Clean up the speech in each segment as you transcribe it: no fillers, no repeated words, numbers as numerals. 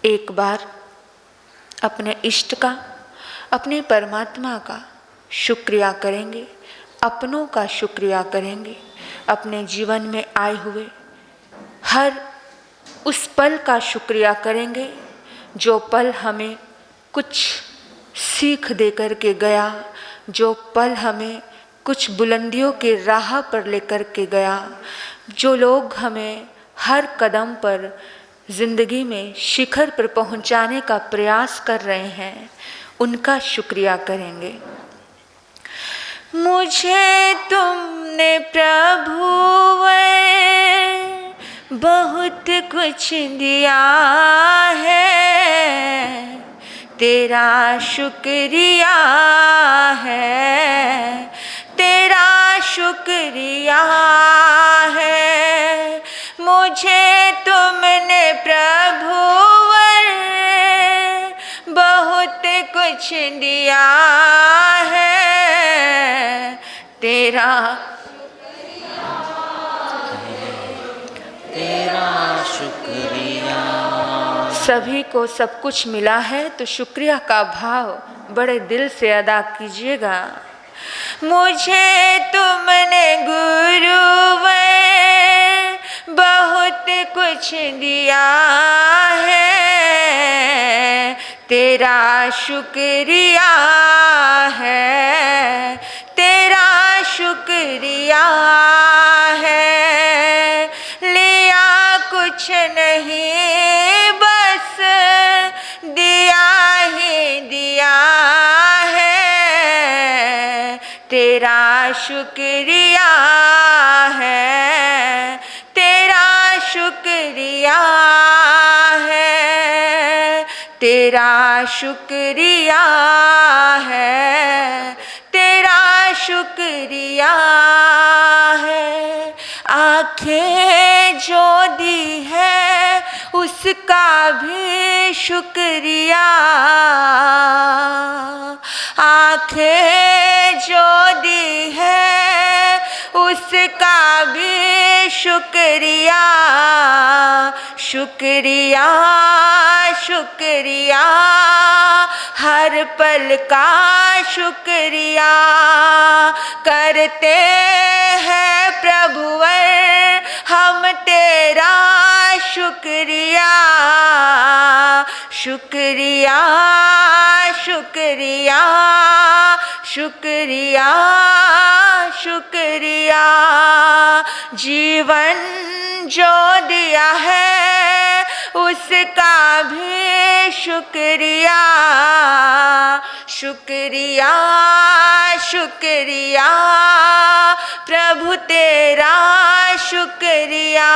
एक बार अपने इष्ट का, अपने परमात्मा का शुक्रिया करेंगे, अपनों का शुक्रिया करेंगे, अपने जीवन में आए हुए हर उस पल का शुक्रिया करेंगे जो पल हमें कुछ सीख दे कर के गया, जो पल हमें कुछ बुलंदियों के राह पर लेकर के गया, जो लोग हमें हर कदम पर जिंदगी में शिखर पर पहुंचाने का प्रयास कर रहे हैं, उनका शुक्रिया करेंगे। मुझे तुमने प्रभुवर बहुत कुछ दिया है, तेरा शुक्रिया है, तेरा शुक्रिया है। मुझे तुमने प्रभुवर बहुत कुछ दिया है, तेरा शुक्रिया। सभी को सब कुछ मिला है तो शुक्रिया का भाव बड़े दिल से अदा कीजिएगा। मुझे तुमने गुरुवर बहुत कुछ दिया है, तेरा शुक्रिया है, तेरा शुक्रिया है। लिया कुछ नहीं बस दिया ही दिया है, तेरा शुक्रिया है, तेरा शुक्रिया है, तेरा शुक्रिया है, तेरा शुक्रिया है। आँखें जो दी है उसका भी शुक्रिया, आँखें जो दी है उसका भी शुक्रिया। शुक्रिया शुक्रिया हर पल का शुक्रिया करते हैं प्रभुवर हम तेरा शुक्रिया। शुक्रिया शुक्रिया शुक्रिया शुक्रिया। जीवन जो दिया है उसका भी शुक्रिया। शुक्रिया शुक्रिया प्रभु तेरा शुक्रिया।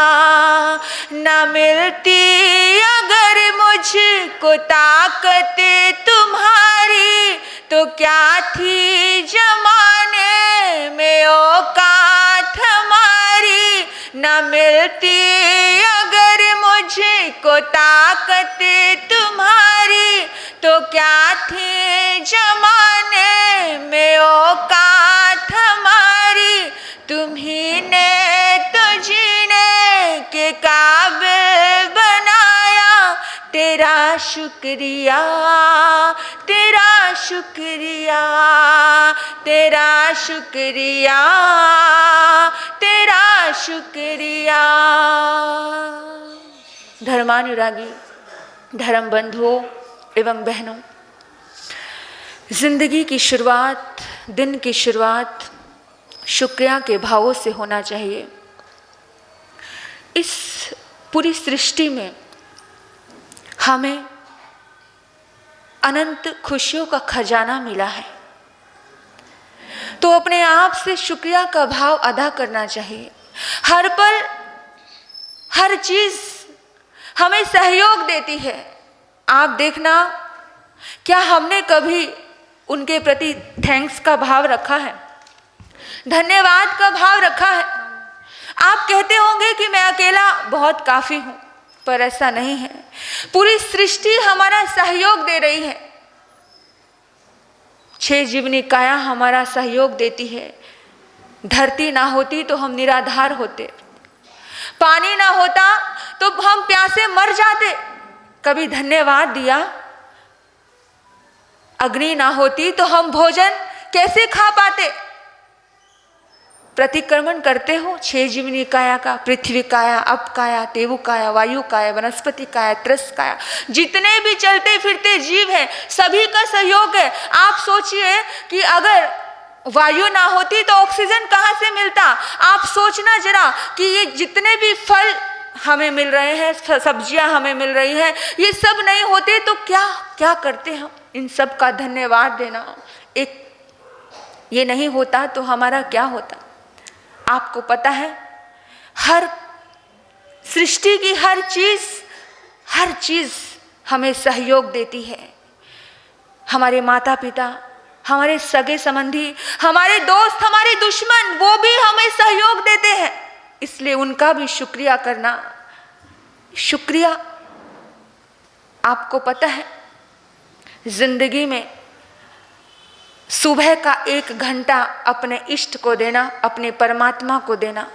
न मिलती अगर मुझको ताकत तुम्हारी तो क्या थी जमाने में औकात हमारी। न मिलती अगर मुझको ताकत तुम्हारी तो क्या थी जमाने में औकात हमारी। तुम्ही ने तो जीने के काबिल बनाया, तेरा शुक्रिया तेरा शुक्रिया तेरा शुक्रिया तेरा शुक्रिया। धर्मानुरागी धर्म बंधुओं एवं बहनों, जिंदगी की शुरुआत, दिन की शुरुआत शुक्रिया के भावों से होना चाहिए। इस पूरी सृष्टि में हमें अनंत खुशियों का खजाना मिला है, तो अपने आप से शुक्रिया का भाव अदा करना चाहिए। हर पल हर चीज हमें सहयोग देती है। आप देखना, क्या हमने कभी उनके प्रति थैंक्स का भाव रखा है, धन्यवाद का भाव रखा है? आप कहते होंगे कि मैं अकेला बहुत काफी हूं, पर ऐसा नहीं है। पूरी सृष्टि हमारा सहयोग दे रही है। 6 जीवनी काया हमारा सहयोग देती है। धरती ना होती तो हम निराधार होते, पानी ना होता तो हम प्यासे मर जाते, कभी धन्यवाद दिया? अग्नि ना होती तो हम भोजन कैसे खा पाते? प्रतिक्रमण करते हो 6 जीवनी काया का, पृथ्वी काया, अप काया, तेवु काया, वायु काया, वनस्पति काया, त्रस काया, जितने भी चलते फिरते जीव हैं सभी का सहयोग है। आप सोचिए कि अगर वायु ना होती तो ऑक्सीजन कहाँ से मिलता? आप सोचना जरा कि ये जितने भी फल हमें मिल रहे हैं, सब्जियां हमें मिल रही हैं, ये सब नहीं होते तो क्या क्या करते हम? इन सब का धन्यवाद देना। एक ये नहीं होता तो हमारा क्या होता? आपको पता है, हर सृष्टि की हर चीज हमें सहयोग देती है। हमारे माता पिता, हमारे सगे संबंधी, हमारे दोस्त, हमारे दुश्मन, वो भी हमें सहयोग देते हैं। इसलिए उनका भी शुक्रिया करना। शुक्रिया, आपको पता है, जिंदगी में सुबह का 1 घंटा अपने इष्ट को देना, अपने परमात्मा को देना,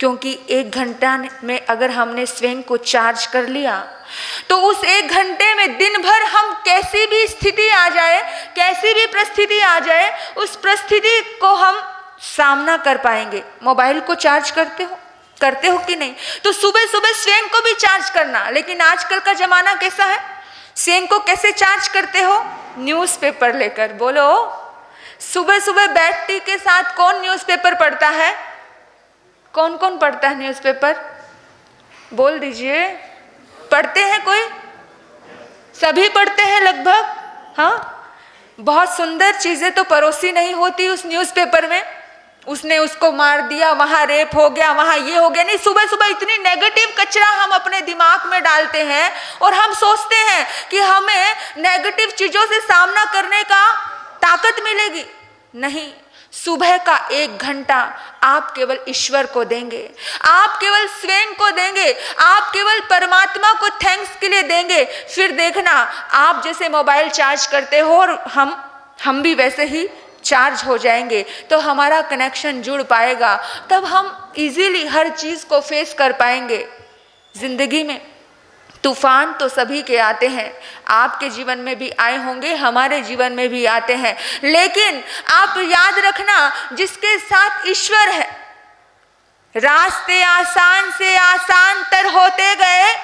क्योंकि 1 घंटा में अगर हमने स्वयं को चार्ज कर लिया तो उस 1 घंटे में दिन भर हम कैसी भी स्थिति आ जाए, कैसी भी परिस्थिति आ जाए, उस परिस्थिति को हम सामना कर पाएंगे। मोबाइल को चार्ज करते हो कि नहीं? तो सुबह सुबह स्वयं को भी चार्ज करना। लेकिन आजकल का जमाना कैसा है? स्वयं को कैसे चार्ज करते हो? न्यूज़पेपर लेकर। बोलो, सुबह सुबह बेड टी के साथ कौन न्यूज़पेपर पढ़ता है? कौन कौन पढ़ता है न्यूज़पेपर? बोल दीजिए। पढ़ते हैं कोई? सभी पढ़ते हैं लगभग। हाँ, बहुत सुंदर चीजें तो परोसी नहीं होती उस न्यूज़पेपर में। उसने उसको मार दिया, वहां रेप हो गया, वहां ये हो गया। नहीं, सुबह सुबह इतनी नेगेटिव कचरा हम अपने दिमाग में डालते हैं और हम सोचते हैं कि हमें नेगेटिव चीजों से सामना करने का ताकत मिलेगी। नहीं, सुबह का 1 घंटा आप केवल ईश्वर को देंगे, आप केवल स्वयं को देंगे, आप केवल परमात्मा को थैंक्स के लिए देंगे। फिर देखना, आप जैसे मोबाइल चार्ज करते हो और हम भी वैसे ही चार्ज हो जाएंगे, तो हमारा कनेक्शन जुड़ पाएगा। तब हम इजीली हर चीज को फेस कर पाएंगे। जिंदगी में तूफान तो सभी के आते हैं, आपके जीवन में भी आए होंगे, हमारे जीवन में भी आते हैं। लेकिन आप याद रखना, जिसके साथ ईश्वर है, रास्ते आसान से आसान तर होते गए,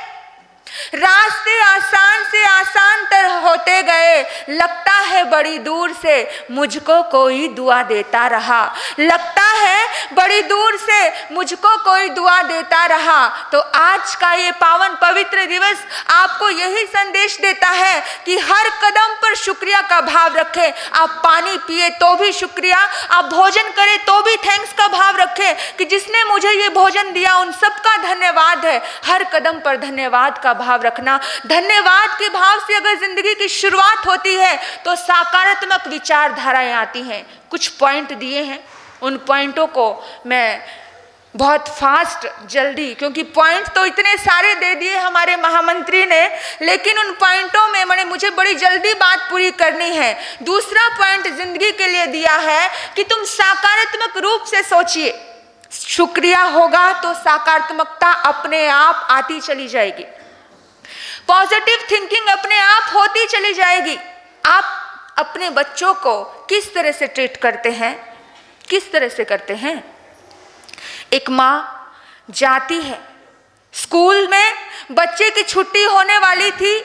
रास्ते आसान से आसान तर होते गए। लगता है बड़ी दूर से मुझको कोई दुआ देता रहा, लगता है बड़ी दूर से मुझको कोई दुआ देता रहा। तो आज का ये पावन पवित्र दिवस आपको यही संदेश देता है कि हर कदम पर शुक्रिया का भाव रखें। आप पानी पिए तो भी शुक्रिया, आप भोजन करें तो भी थैंक्स का भाव रखें कि जिसने मुझे ये भोजन दिया उन सबका धन्यवाद है। हर कदम पर धन्यवाद का भाव रखना। धन्यवाद के भाव से अगर जिंदगी की शुरुआत होती है तो सकारात्मक विचारधाराएं आती हैं। कुछ पॉइंट दिए हैं, उन पॉइंटों को मैं बहुत फास्ट जल्दी, क्योंकि पॉइंट तो इतने सारे दे दिए हमारे महामंत्री ने, लेकिन उन पॉइंटों में मुझे बड़ी जल्दी बात पूरी करनी है। दूसरा पॉइंट जिंदगी के लिए दिया है कि तुम सकारात्मक रूप से सोचिए। शुक्रिया होगा तो सकारात्मकता अपने आप आती चली जाएगी, पॉजिटिव थिंकिंग अपने आप होती चली जाएगी। आप अपने बच्चों को किस तरह से ट्रीट करते हैं, किस तरह से करते हैं? एक माँ जाती है स्कूल में, बच्चे की छुट्टी होने वाली थी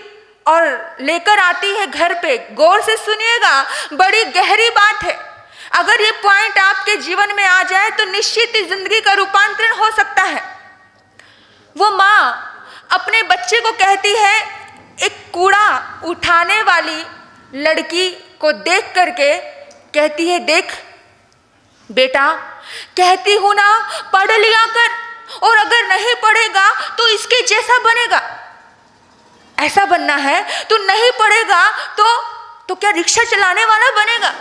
और लेकर आती है घर पे। गौर से सुनिएगा, बड़ी गहरी बात है। अगर ये पॉइंट आपके जीवन में आ जाए तो निश्चित ही जिंदगी का रूपांतरण हो सकता है। वो माँ अपने बच्चे को कहती है, एक कूड़ा उठाने वाली लड़की को देख करके कहती है, देख बेटा, कहती हूं ना पढ़ लिया कर, और अगर नहीं पढ़ेगा तो इसके जैसा बनेगा। ऐसा बनना है, तो नहीं पढ़ेगा तो क्या रिक्शा चलाने वाला बनेगा?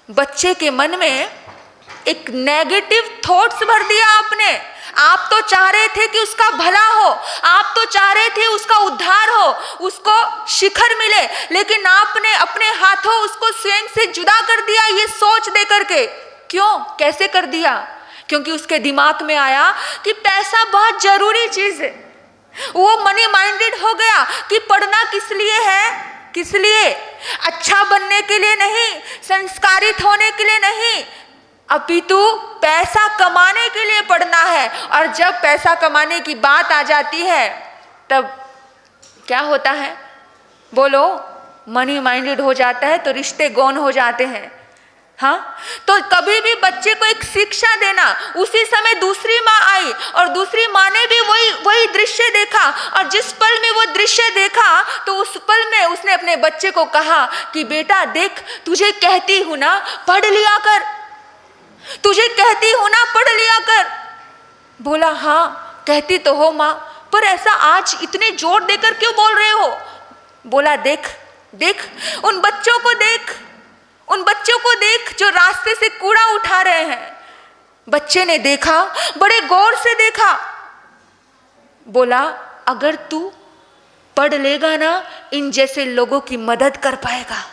बच्चे के मन में एक नेगेटिव थॉट्स भर दिया आपने। आप तो चाह रहे थे कि उसका भला हो, आप तो चाह रहे थे उसका उद्धार हो, उसको शिखर मिले, लेकिन आपने अपने हाथों उसको स्वयं से जुदा कर दिया ये सोच दे करके। क्यों, कैसे कर दिया? क्योंकि उसके दिमाग में आया कि पैसा बहुत जरूरी चीज है, वो मनी माइंडेड हो गया कि पढ़ना किस लिए है, किस लिए? अच्छा बनने के लिए नहीं, संस्कारित होने के लिए नहीं, अपितु पैसा कमाने के लिए पढ़ना है। और जब पैसा कमाने की बात आ जाती है तब क्या होता है? बोलो, मनी माइंडेड हो जाता है तो रिश्ते गौण हो जाते हैं। हाँ, तो कभी भी बच्चे को एक शिक्षा देना। उसी समय दूसरी माँ आई और दूसरी माँ ने भी वही दृश्य देखा, और जिस पल में वो दृश्य देखा तो उस पल में उसने अपने बच्चे को कहा कि बेटा देख, तुझे कहती हूं ना पढ़ लिया कर, तुझे कहती हूं ना पढ़ लिया कर। बोला हाँ कहती तो हो माँ, पर ऐसा आज इतने जोर देकर क्यों बोल रहे हो? बोला देख देख, उन बच्चों को देख, उन बच्चों को देख जो रास्ते से कूड़ा उठा रहे हैं। बच्चे ने देखा, बड़े गौर से देखा। बोला अगर तू पढ़ लेगा ना, इन जैसे लोगों की मदद कर पाएगा।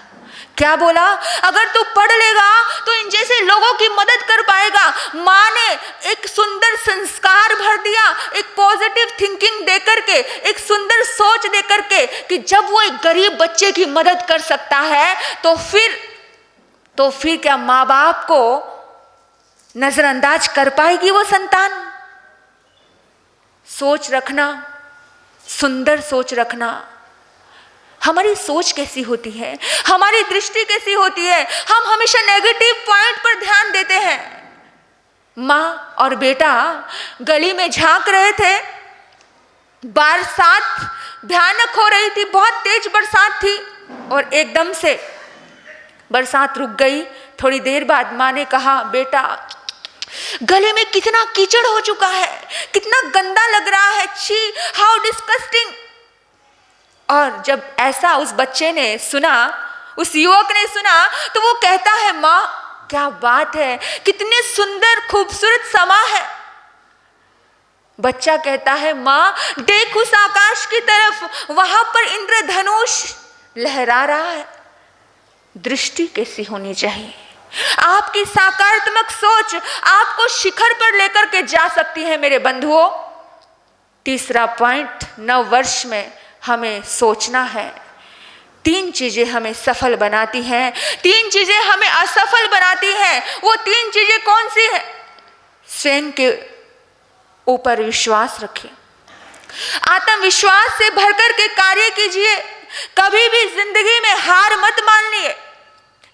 क्या बोला? अगर तू पढ़ लेगा तो इन जैसे लोगों की मदद कर पाएगा। माँ ने एक सुंदर संस्कार भर दिया, एक पॉजिटिव थिंकिंग देकर के, एक सुंदर सोच देकर के कि जब वो एक गरीब बच्चे की मदद कर सकता है तो फिर क्या माँ बाप को नजरअंदाज कर पाएगी वो संतान? सोच रखना, सुंदर सोच रखना। हमारी सोच कैसी होती है, हमारी दृष्टि कैसी होती है? हम हमेशा नेगेटिव पॉइंट पर ध्यान देते हैं। माँ और बेटा गली में झांक रहे थे, बरसात भयानक हो रही थी, बहुत तेज बरसात थी, और एकदम से बरसात रुक गई। थोड़ी देर बाद माँ ने कहा बेटा गले में कितना कीचड़ हो चुका है, कितना गंदा लग रहा है, छी हाउ डिस्गस्टिंग। और जब ऐसा उस बच्चे ने सुना, उस युवक ने सुना, तो वो कहता है माँ क्या बात है, कितने सुंदर खूबसूरत समा है। बच्चा कहता है माँ देख उस आकाश की तरफ, वहां पर इंद्रधनुष लहरा रहा है। दृष्टि कैसी होनी चाहिए? आपकी सकारात्मक सोच आपको शिखर पर लेकर के जा सकती है मेरे बंधुओं। तीसरा पॉइंट, नव वर्ष में हमें सोचना है। 3 चीजें हमें सफल बनाती हैं, 3 चीजें हमें असफल बनाती हैं। वो 3 चीजें कौन सी है? स्वयं के ऊपर विश्वास रखिए, आत्मविश्वास से भरकर के कार्य कीजिए। कभी भी जिंदगी में हार मत मानिए।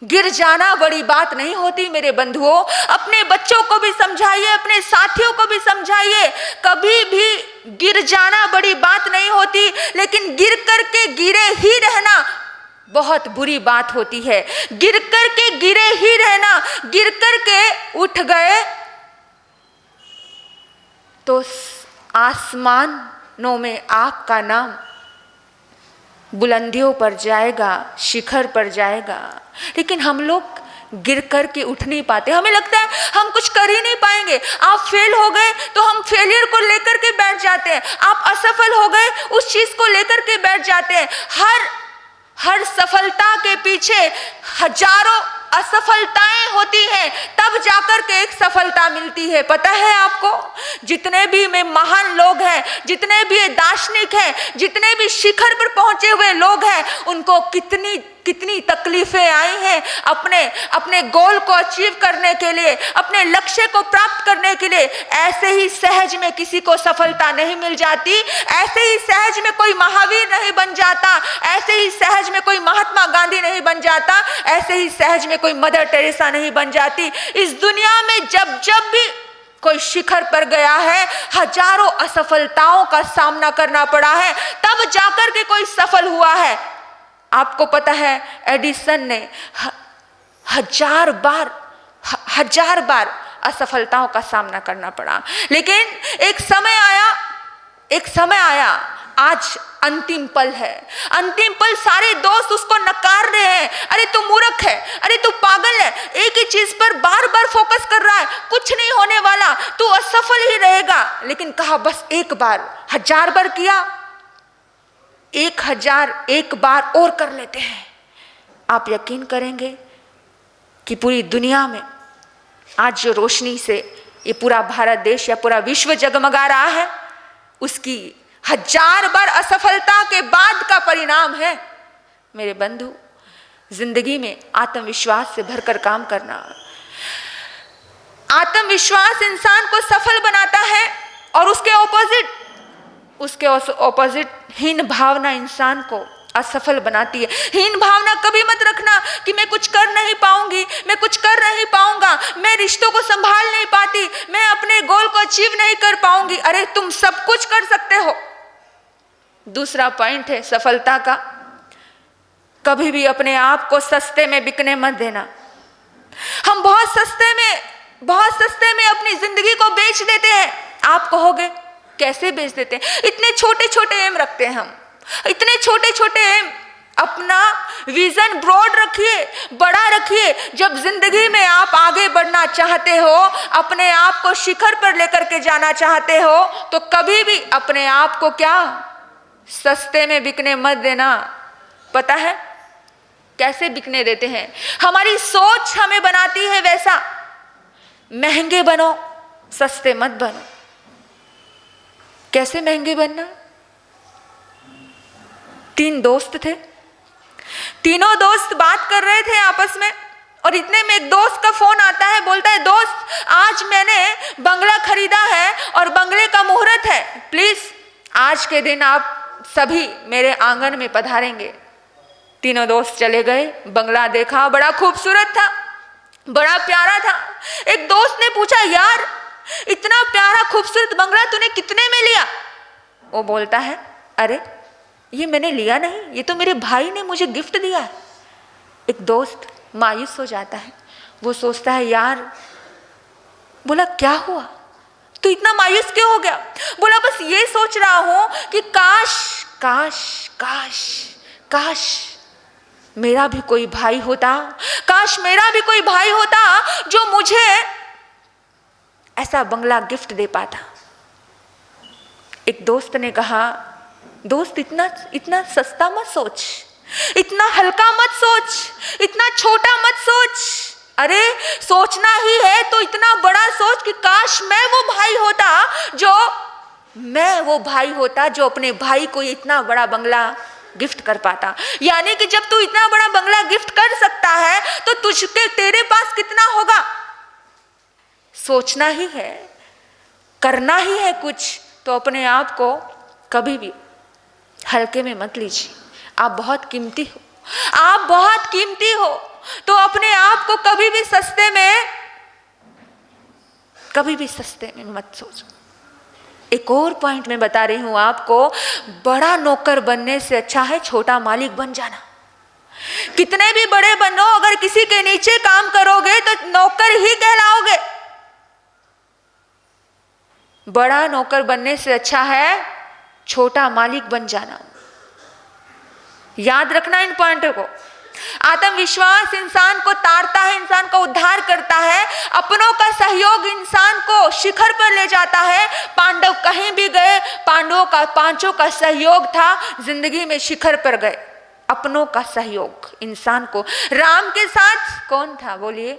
गिर जाना बड़ी बात नहीं होती मेरे बंधुओं। अपने बच्चों को भी समझाइए, अपने साथियों को भी समझाइए, कभी भी गिर जाना बड़ी बात नहीं होती, लेकिन गिर करके गिरे ही रहना बहुत बुरी बात होती है। गिर करके गिरे ही रहना, गिर करके उठ गए तो आसमानों में आपका नाम बुलंदियों पर जाएगा, शिखर पर जाएगा। लेकिन हम लोग गिर कर के उठ नहीं पाते। हमें लगता है हम कुछ कर ही नहीं पाएंगे। आप फेल हो गए तो हम फेलियर को लेकर के बैठ जाते हैं। आप असफल हो गए उस चीज को लेकर के बैठ जाते हैं। हर सफलता के पीछे हजारों असफलताएं होती हैं, तब जाकर के एक सफलता मिलती है। पता है आपको, जितने भी में महान लोग हैं, जितने भी दार्शनिक हैं, जितने भी शिखर पर पहुंचे हुए लोग हैं, उनको कितनी तकलीफें आई हैं अपने गोल को अचीव करने के लिए, अपने लक्ष्य को प्राप्त करने के लिए। ऐसे ही सहज में किसी को सफलता नहीं मिल जाती, ऐसे ही सहज में कोई महावीर नहीं बन जाता, ऐसे ही सहज में कोई महात्मा गांधी नहीं बन जाता, ऐसे ही सहज में कोई मदर टेरेसा नहीं बन जाती। इस दुनिया में जब भी कोई शिखर पर गया है, हजारों असफलताओं का सामना करना पड़ा है, तब जाकर के कोई सफल हुआ है। आपको पता है एडिसन ने 1000 बार असफलताओं का सामना करना पड़ा, लेकिन एक समय आया, आज अंतिम पल है। अंतिम पल सारे दोस्त उसको नकार रहे हैं, अरे तू मूर्ख है, अरे तू पागल है, एक ही चीज पर बार बार फोकस कर रहा है, कुछ नहीं होने वाला, तू असफल ही रहेगा। लेकिन कहा बस एक बार, 1000 बार किया, 1001 बार और कर लेते हैं। आप यकीन करेंगे कि पूरी दुनिया में आज जो रोशनी से ये पूरा भारत देश या पूरा विश्व जगमगा रहा है, उसकी 1000 बार असफलता के बाद का परिणाम है मेरे बंधु। जिंदगी में आत्मविश्वास से भरकर काम करना। आत्मविश्वास इंसान को सफल बनाता है और उसके ऑपोजिट हीन भावना इंसान को असफल बनाती है। हीन भावना कभी मत रखना कि मैं कुछ कर नहीं पाऊंगी, मैं कुछ कर नहीं पाऊंगा, मैं रिश्तों को संभाल नहीं पाती, मैं अपने गोल को अचीव नहीं कर पाऊंगी। अरे तुम सब कुछ कर सकते हो। दूसरा पॉइंट है सफलता का, कभी भी अपने आप को सस्ते में बिकने मत देना। हम बहुत सस्ते में अपनी जिंदगी को बेच देते हैं। आप कहोगे कैसे बेच देते हैं? इतने छोटे छोटे एम रखते हैं हम, इतने छोटे छोटे एम। अपना विजन ब्रॉड रखिए, बड़ा रखिए। जब जिंदगी में आप आगे बढ़ना चाहते हो, अपने आप को शिखर पर लेकर के जाना चाहते हो, तो कभी भी अपने आप को क्या सस्ते में बिकने मत देना। पता है कैसे बिकने देते हैं? हमारी सोच हमें बनाती है वैसा। महंगे बनो, सस्ते मत बनो। कैसे महंगे बनना? 3 दोस्त थे, तीनों दोस्त बात कर रहे थे आपस में, और इतने में एक दोस्त का फोन आता है। बोलता है, दोस्त आज मैंने बंगला खरीदा है और बंगले का मुहूर्त है, प्लीज आज के दिन आप सभी मेरे आंगन में पधारेंगे। तीनों दोस्त चले गए, बंगला देखा, बड़ा खूबसूरत था, बड़ा प्यारा था। एक दोस्त ने पूछा, यार इतना प्यारा खूबसूरत बंगला तूने कितने में लिया? वो बोलता है, अरे ये मैंने लिया नहीं, ये तो मेरे भाई ने मुझे गिफ्ट दिया है। एक दोस्त मायूस हो जाता है, वो सोचता है यार, बोला क्या हुआ, तू इतना मायूस क्यों हो गया? बोला बस ये सोच रहा हूं कि काश काश काश काश मेरा भी कोई भाई होता, काश मेरा भी कोई भाई होता जो मुझे ऐसा बंगला गिफ्ट दे पाता। एक दोस्त ने कहा, दोस्त इतना सस्ता मत सोच, इतना हल्का मत सोच, इतना छोटा मत सोच। अरे सोचना ही है तो इतना बड़ा सोच कि काश मैं वो भाई होता जो अपने भाई को इतना बड़ा बंगला गिफ्ट कर पाता। यानी कि जब तू इतना बड़ा बंगला गिफ्ट कर सकता है तो तेरे पास कितना होगा। सोचना ही है, करना ही है कुछ, तो अपने आप को कभी भी हल्के में मत लीजिए। आप बहुत कीमती हो, आप बहुत कीमती हो, तो अपने आप को कभी भी सस्ते में मत सोचो। एक और पॉइंट मैं बता रही हूं आपको, बड़ा नौकर बनने से अच्छा है छोटा मालिक बन जाना। कितने भी बड़े बनो, अगर किसी के नीचे काम करोगे तो नौकर ही कहलाओगे। बड़ा नौकर बनने से अच्छा है छोटा मालिक बन जाना। याद रखना इन पॉइंटों को। आत्मविश्वास इंसान को तारता है, इंसान का उद्धार करता है। अपनों का सहयोग इंसान को शिखर पर ले जाता है। पांडव कहीं भी गए, पांचों का सहयोग था, जिंदगी में शिखर पर गए। अपनों का सहयोग इंसान को, राम के साथ कौन था बोलिए?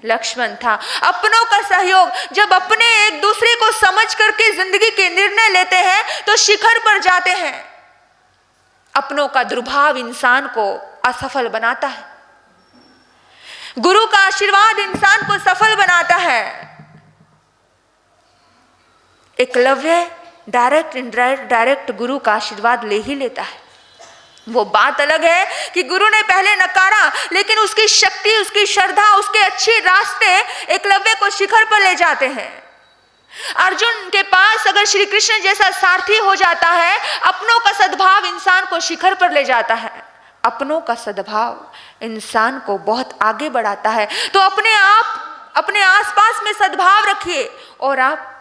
लक्ष्मण था। अपनों का सहयोग, जब अपने एक दूसरे को समझ करके जिंदगी के निर्णय लेते हैं तो शिखर पर जाते हैं। अपनों का दुर्भाव इंसान को असफल बनाता है। गुरु का आशीर्वाद इंसान को सफल बनाता है। एकलव्य डायरेक्ट गुरु का आशीर्वाद ले ही लेता है। वो बात अलग है कि गुरु ने पहले नकारा, लेकिन उसकी शक्ति, उसकी श्रद्धा, उसके अच्छे रास्ते एकलव्य को शिखर पर ले जाते हैं। अर्जुन के पास अगर श्री कृष्ण जैसा सारथी हो जाता है, अपनों का सद्भाव इंसान को शिखर पर ले जाता है। अपनों का सद्भाव इंसान को बहुत आगे बढ़ाता है। तो अपने आसपास में सद्भाव रखिए और आप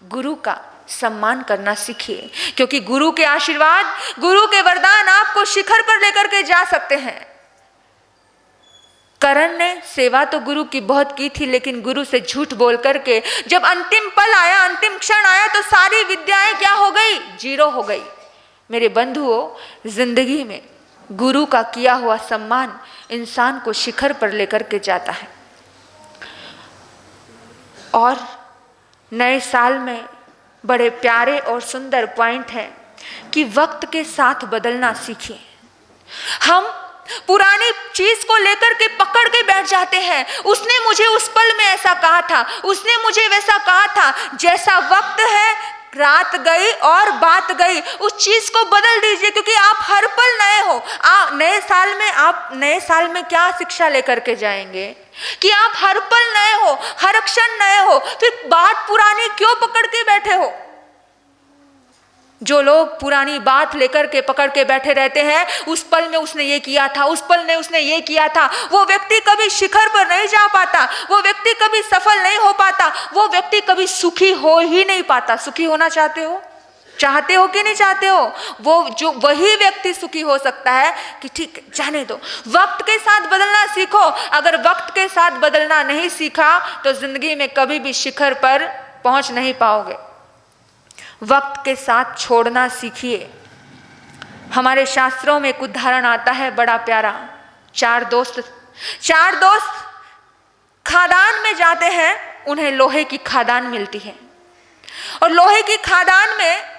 गुरु का सम्मान करना सीखिए, क्योंकि गुरु के आशीर्वाद, गुरु के वरदान आपको शिखर पर लेकर के जा सकते हैं। करण ने सेवा तो गुरु की बहुत की थी, लेकिन गुरु से झूठ बोल करके जब अंतिम पल आया, अंतिम क्षण आया, तो सारी विद्याएं क्या हो गई? जीरो हो गई। मेरे बंधुओं, जिंदगी में गुरु का किया हुआ सम्मान इंसान को शिखर पर लेकर के जाता है। और नए साल में बड़े प्यारे और सुंदर पॉइंट हैं। कि वक्त के साथ बदलना सीखिए। हम पुरानी चीज को लेकर के पकड़ के बैठ जाते हैं। उसने मुझे उस पल में ऐसा कहा था, उसने मुझे वैसा कहा था। जैसा वक्त है, रात गई और बात गई, उस चीज को बदल दीजिए, क्योंकि आप हर पल नए हो। आप नए साल में क्या शिक्षा लेकर के जाएंगे कि आप हर पल नए हो, हर क्षण नए हो, फिर बात पुरानी क्यों पकड़ के बैठे हो? जो लोग पुरानी बात लेकर के पकड़ के बैठे रहते हैं, उस पल में उसने ये किया था, उस पल में उसने ये किया था, वो व्यक्ति कभी शिखर पर नहीं जा पाता, वो व्यक्ति कभी सफल नहीं हो पाता, वो व्यक्ति कभी सुखी हो ही नहीं पाता। सुखी होना चाहते हो कि नहीं चाहते हो? वही व्यक्ति सुखी हो सकता है कि ठीक है, जाने दो, वक्त के साथ बदलना सीखो। अगर वक्त के साथ बदलना नहीं सीखा तो जिंदगी में कभी भी शिखर पर पहुंच नहीं पाओगे। वक्त के साथ छोड़ना सीखिए। हमारे शास्त्रों में एक उदाहरण आता है बड़ा प्यारा। चार दोस्त खादान में जाते हैं, उन्हें लोहे की खादान मिलती है और लोहे की खादान में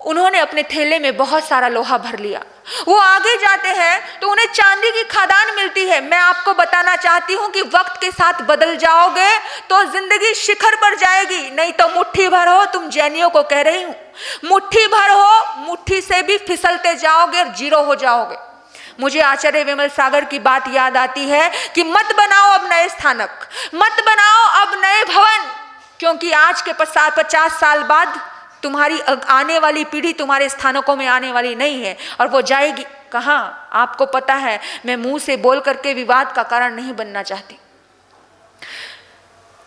उन्होंने अपने थैले में बहुत सारा लोहा भर लिया। वो आगे जाते हैं तो उन्हें चांदी की खादान मिलती है। मैं आपको बताना चाहती हूं कि वक्त के साथ बदल जाओगे तो जिंदगी शिखर पर जाएगी, नहीं तो मुट्ठी भर हो। तुम जैनियों को कह रही हूं, मुट्ठी भर हो, मुट्ठी से भी फिसलते जाओगे और जीरो हो जाओगे। मुझे आचार्य विमल सागर की बात याद आती है कि मत बनाओ अब नए स्थानक, मत बनाओ अब नए भवन, क्योंकि आज के 50 साल बाद तुम्हारी आने वाली पीढ़ी तुम्हारे स्थानकों में आने वाली नहीं है, और वो जाएगी कहाँ आपको पता है। मैं मुंह से बोल करके विवाद का कारण नहीं बनना चाहती,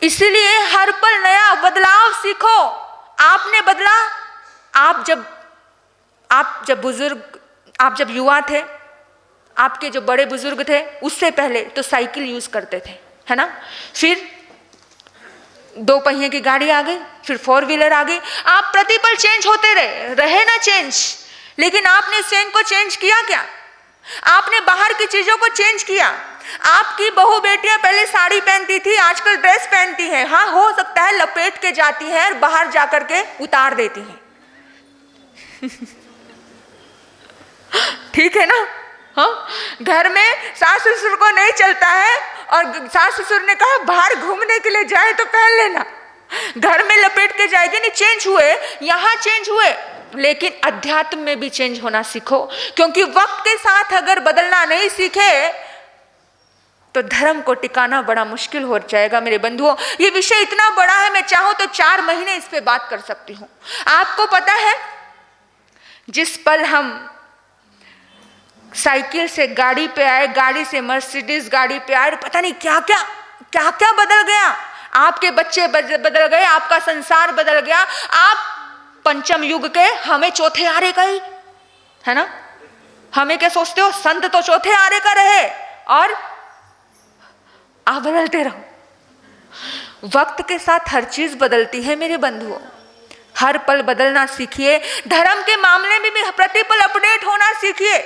इसलिए हर पल नया बदलाव सीखो। आपने बदला, आप जब युवा थे, आपके जो बड़े बुजुर्ग थे, उससे पहले तो साइकिल यूज करते थे, है ना। फिर 2 पहिए की गाड़ी आ गई, फिर 4 व्हीलर आ गई। आप प्रतिपल चेंज होते रहे ना चेंज, लेकिन आपने स्वयं को चेंज किया क्या? आपने बाहर की चीजों को चेंज किया। आपकी बहू बेटियां पहले साड़ी पहनती थी, आजकल ड्रेस पहनती हैं। हाँ, हो सकता है लपेट के जाती है और बाहर जाकर के उतार देती हैं। ठीक है ना। हाँ, घर में सास ससुर को नहीं चलता है और सास ससुर ने कहा बाहर घूमने के लिए जाए तो पहन लेना, घर में लपेट के जाएगी नहीं। चेंज हुए, यहाँ चेंज हुए, लेकिन अध्यात्म में भी चेंज होना सीखो, क्योंकि वक्त के साथ अगर बदलना नहीं सीखे तो धर्म को टिकाना बड़ा मुश्किल हो जाएगा। मेरे बंधुओं, ये विषय इतना बड़ा है, मैं चाहूं तो 4 महीने इस पे बात कर सकती हूँ। आपको पता है, जिस पल हम साइकिल से गाड़ी पे आए, गाड़ी से मर्सिडीज गाड़ी पे आए, पता नहीं क्या क्या बदल गया। आपके बच्चे बदल गए, आपका संसार बदल गया। आप पंचम युग के, हमें चौथे आरे का ही, है ना। हमें क्या सोचते हो, संत तो चौथे आरे का रहे और आप बदलते रहो। वक्त के साथ हर चीज बदलती है मेरे बंधुओं, हर पल बदलना सीखिए। धर्म के मामले में भी प्रतिपल अपडेट होना सीखिए,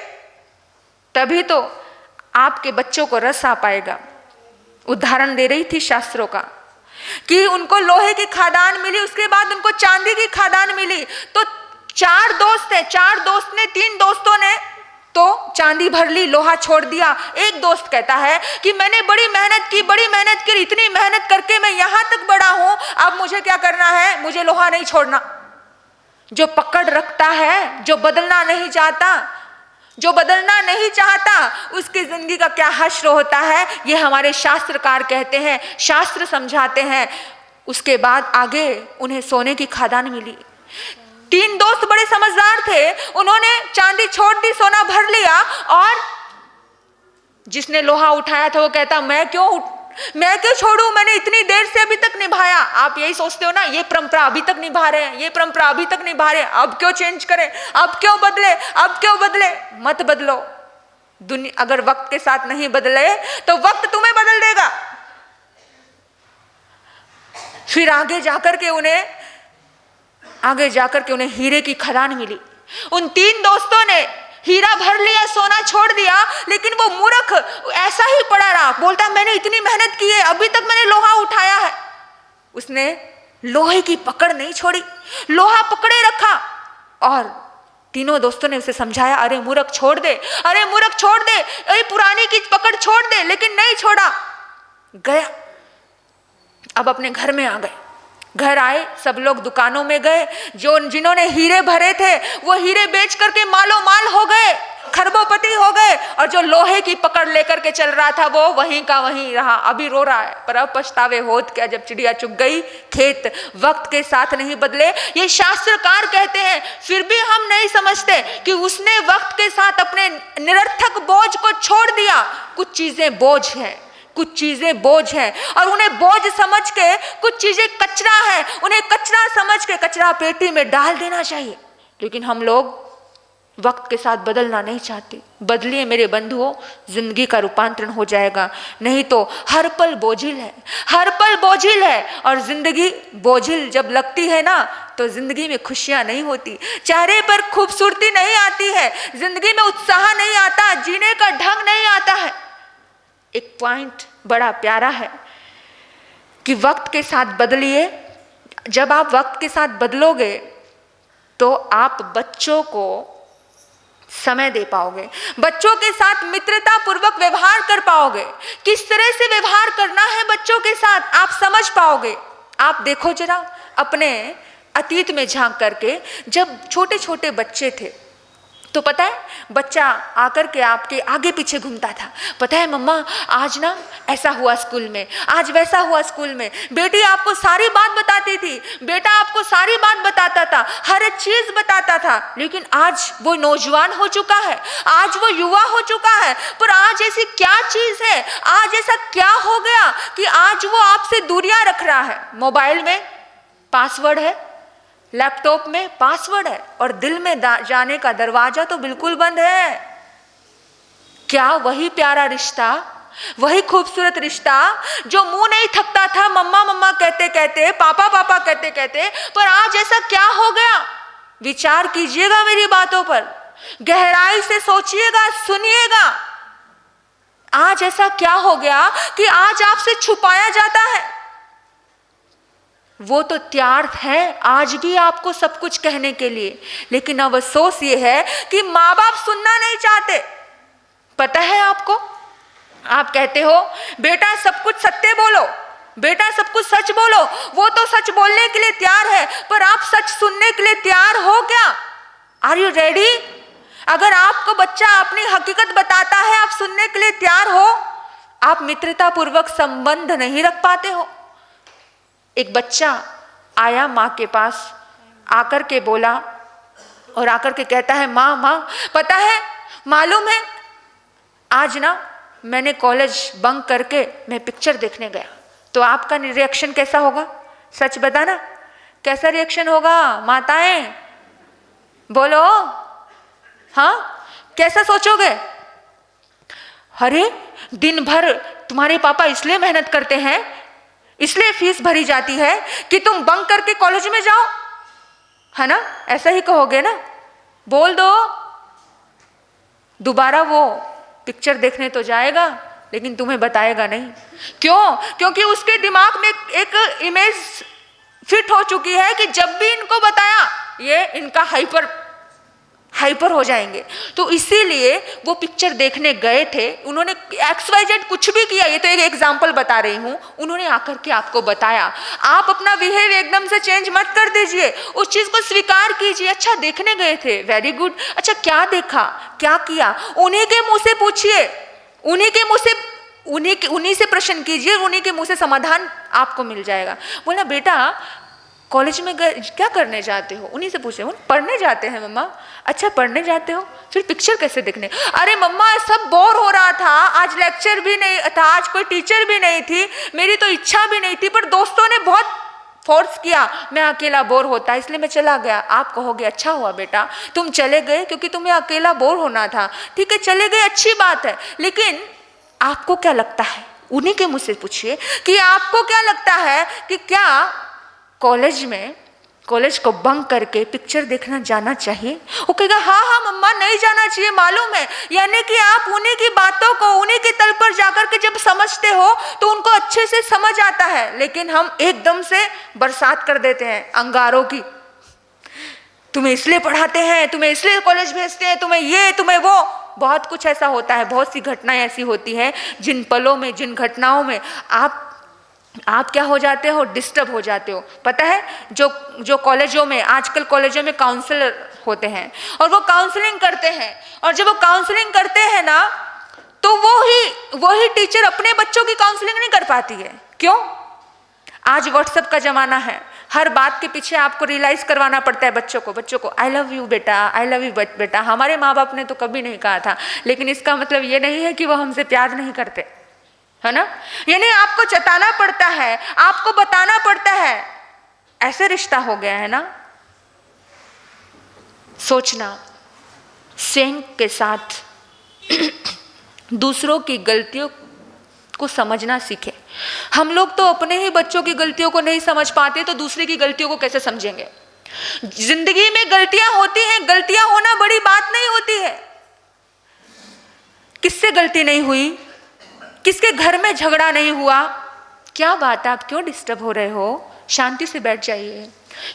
तभी तो आपके बच्चों को रस आ पाएगा। उदाहरण दे रही थी शास्त्रों का कि उनको लोहे की खादान मिली, उसके बाद उनको चांदी की खादान मिली। तो 4 दोस्त थे, 4 दोस्त ने, 3 दोस्तों ने तो चांदी भर ली, लोहा छोड़ दिया। एक दोस्त कहता है कि मैंने बड़ी मेहनत की, इतनी मेहनत करके मैं यहां तक बड़ा हूं, अब मुझे क्या करना है, मुझे लोहा नहीं छोड़ना। जो पकड़ रखता है, जो बदलना नहीं चाहता, उसकी जिंदगी का क्या हश्र होता है, ये हमारे शास्त्रकार कहते हैं, शास्त्र समझाते हैं। उसके बाद आगे उन्हें सोने की खादान मिली। 3 दोस्त बड़े समझदार थे, उन्होंने चांदी छोड़ दी, सोना भर लिया, और जिसने लोहा उठाया था वो कहता मैं क्यों छोड़ूं, मैंने इतनी देर से अभी तक निभाया। आप यही सोचते हो ना, ये परंपरा अभी तक निभा रहे हैं, अब क्यों चेंज करें, अब क्यों बदले। मत बदलो। अगर वक्त के साथ नहीं बदले तो वक्त तुम्हें बदल देगा। फिर आगे जाकर के उन्हें हीरे की खदान मिली। उन 3 दोस्तों ने हीरा भर लिया, सोना छोड़ दिया, लेकिन वो मूर्ख ऐसा ही पड़ा रहा, बोलता मैंने इतनी मेहनत की है, अभी तक मैंने लोहा उठाया है। उसने लोहे की पकड़ नहीं छोड़ी, लोहा पकड़े रखा। और तीनों दोस्तों ने उसे समझाया, अरे मूर्ख छोड़ दे, अरे मूर्ख छोड़ दे, अरे पुरानी की पकड़ छोड़ दे, लेकिन नहीं छोड़ा। गया, अब अपने घर में आ गए। घर आए, सब लोग दुकानों में गए, जिन्होंने हीरे भरे थे वो हीरे बेच करके मालो माल हो गए, खरबोपति हो गए। और जो लोहे की पकड़ लेकर के चल रहा था वो वहीं का वहीं रहा, अभी रो रहा है। पर अब पछतावे होत क्या, जब चिड़िया चुग गई खेत। वक्त के साथ नहीं बदले, ये शास्त्रकार कहते हैं। फिर भी हम नहीं समझते कि उसने वक्त के साथ अपने निरर्थक बोझ को छोड़ दिया। कुछ चीजें बोझ हैं, कुछ चीजें बोझ हैं, और उन्हें बोझ समझ के, कुछ चीजें कचरा है, उन्हें कचरा समझ के कचरा पेटी में डाल देना चाहिए। लेकिन हम लोग वक्त के साथ बदलना नहीं चाहते। बदलिए मेरे बंधुओं, जिंदगी का रूपांतरण हो जाएगा। नहीं तो हर पल बोझिल है, हर पल बोझिल है। और जिंदगी बोझिल जब लगती है ना, तो जिंदगी में खुशियां नहीं होती, चेहरे पर खूबसूरती नहीं आती है, जिंदगी में उत्साह नहीं आता, जीने का ढंग नहीं आता है। एक पॉइंट बड़ा प्यारा है कि वक्त के साथ बदलिए। जब आप वक्त के साथ बदलोगे तो आप बच्चों को समय दे पाओगे, बच्चों के साथ मित्रता पूर्वक व्यवहार कर पाओगे। किस तरह से व्यवहार करना है बच्चों के साथ आप समझ पाओगे। आप देखो जरा अपने अतीत में झांक करके, जब छोटे छोटे बच्चे थे तो पता है बच्चा आकर के आपके आगे पीछे घूमता था। पता है मम्मा आज ना ऐसा हुआ स्कूल में, आज वैसा हुआ स्कूल में। बेटी आपको सारी बात बताती थी, बेटा आपको सारी बात बताता था, हर एक चीज बताता था। लेकिन आज वो नौजवान हो चुका है, आज वो युवा हो चुका है। पर आज ऐसी क्या चीज है, आज ऐसा क्या हो गया कि आज वो आपसे दूरियां रख रहा है। मोबाइल में पासवर्ड है, लैपटॉप में पासवर्ड है, और दिल में जाने का दरवाजा तो बिल्कुल बंद है। क्या वही प्यारा रिश्ता, वही खूबसूरत रिश्ता जो मुंह नहीं थकता था मम्मा मम्मा कहते कहते, पापा पापा कहते कहते, पर आज ऐसा क्या हो गया? विचार कीजिएगा मेरी बातों पर, गहराई से सोचिएगा, सुनिएगा। आज ऐसा क्या हो गया कि आज आपसे छुपाया जाता है? वो तो तैयार है आज भी आपको सब कुछ कहने के लिए, लेकिन अब अफसोस ये है कि माँ बाप सुनना नहीं चाहते। पता है आपको, आप कहते हो बेटा सब कुछ सत्य बोलो, बेटा सब कुछ सच बोलो। वो तो सच बोलने के लिए तैयार है, पर आप सच सुनने के लिए तैयार हो क्या? Are you ready? अगर आपको बच्चा अपनी हकीकत बताता है, आप सुनने के लिए तैयार हो? आप मित्रता पूर्वक संबंध नहीं रख पाते हो। एक बच्चा आया माँ के पास, आकर के बोला और आकर के कहता है माँ माँ पता है, मालूम है आज ना मैंने कॉलेज बंक करके मैं पिक्चर देखने गया। तो आपका रिएक्शन कैसा होगा? सच बताना, कैसा रिएक्शन होगा माताएं? बोलो, हाँ कैसा सोचोगे? अरे दिन भर तुम्हारे पापा इसलिए मेहनत करते हैं, इसलिए फीस भरी जाती है कि तुम बंक करके कॉलेज में जाओ, है ना? ऐसा ही कहोगे ना? बोल दो। दोबारा वो पिक्चर देखने तो जाएगा, लेकिन तुम्हें बताएगा नहीं। क्यों? क्योंकि उसके दिमाग में एक इमेज फिट हो चुकी है कि जब भी इनको बताया ये इनका हाइपर हो जाएंगे। तो इसीलिए वो पिक्चर देखने गए थे, उन्होंने XYZ कुछ भी किया, ये तो एक एग्जाम्पल बता रही हूँ, उन्होंने आकर के आपको बताया। आप अपना बिहेव एकदम से चेंज मत कर दीजिए, उस चीज को स्वीकार कीजिए। अच्छा देखने गए थे, वेरी गुड, अच्छा क्या देखा, क्या किया, उन्हीं के मुंह से पूछिए, उन्हीं के मुंह से उन्हीं से प्रश्न कीजिए, उन्हीं के मुंह से समाधान आपको मिल जाएगा। बोला बेटा कॉलेज में क्या करने जाते हो? उन्हीं से पूछे, पढ़ने जाते हैं मम्मा। अच्छा पढ़ने जाते हो, फिर पिक्चर कैसे देखने? अरे मम्मा सब बोर हो रहा था, आज लेक्चर भी नहीं था, आज कोई टीचर भी नहीं थी, मेरी तो इच्छा भी नहीं थी, पर दोस्तों ने बहुत फोर्स किया, मैं अकेला बोर होता इसलिए मैं चला गया। आप कहोगे अच्छा हुआ बेटा तुम चले गए, क्योंकि तुम्हें अकेला बोर होना था। ठीक है चले गए, अच्छी बात है, लेकिन आपको क्या लगता है? उन्हीं के मुँह से पूछिए कि आपको क्या लगता है कि क्या कॉलेज में कॉलेज को बंक करके पिक्चर देखना जाना चाहिए? वो कहेगा हाँ हाँ मम्मा नहीं जाना चाहिए, मालूम है। यानी कि आप उन्हीं की बातों को उन्हीं के तल पर जाकर के जब समझते हो तो उनको अच्छे से समझ आता है, लेकिन हम एकदम से बरसात कर देते हैं अंगारों की। तुम्हें इसलिए पढ़ाते हैं, तुम्हें इसलिए कॉलेज भेजते हैं, तुम्हें ये तुम्हें वो, बहुत कुछ ऐसा होता है। बहुत सी घटनाएं ऐसी होती हैं जिन पलों में, जिन घटनाओं में आप क्या हो जाते हो, डिस्टर्ब हो जाते हो। पता है जो कॉलेजों में, आजकल कॉलेजों में काउंसलर होते हैं और वो काउंसलिंग करते हैं, और जब वो काउंसलिंग करते हैं ना तो वही टीचर अपने बच्चों की काउंसलिंग नहीं कर पाती है। क्यों? आज व्हाट्सएप का जमाना है, हर बात के पीछे आपको रियलाइज करवाना पड़ता है बच्चों को आई लव यू बेटा, आई लव यू बेटा। हमारे माँ बाप ने तो कभी नहीं कहा था, लेकिन इसका मतलब ये नहीं है कि वो हमसे प्यार नहीं करते, है ना। यानी आपको जताना पड़ता है, आपको बताना पड़ता है, ऐसे रिश्ता हो गया है ना। सोचना, सिंह के साथ दूसरों की गलतियों को समझना सीखे। हम लोग तो अपने ही बच्चों की गलतियों को नहीं समझ पाते, तो दूसरे की गलतियों को कैसे समझेंगे। जिंदगी में गलतियां होती हैं, गलतियां होना बड़ी बात नहीं होती है। किससे गलती नहीं हुई, किसके घर में झगड़ा नहीं हुआ, क्या बात है, आप क्यों डिस्टर्ब हो रहे हो, शांति से बैठ जाइए।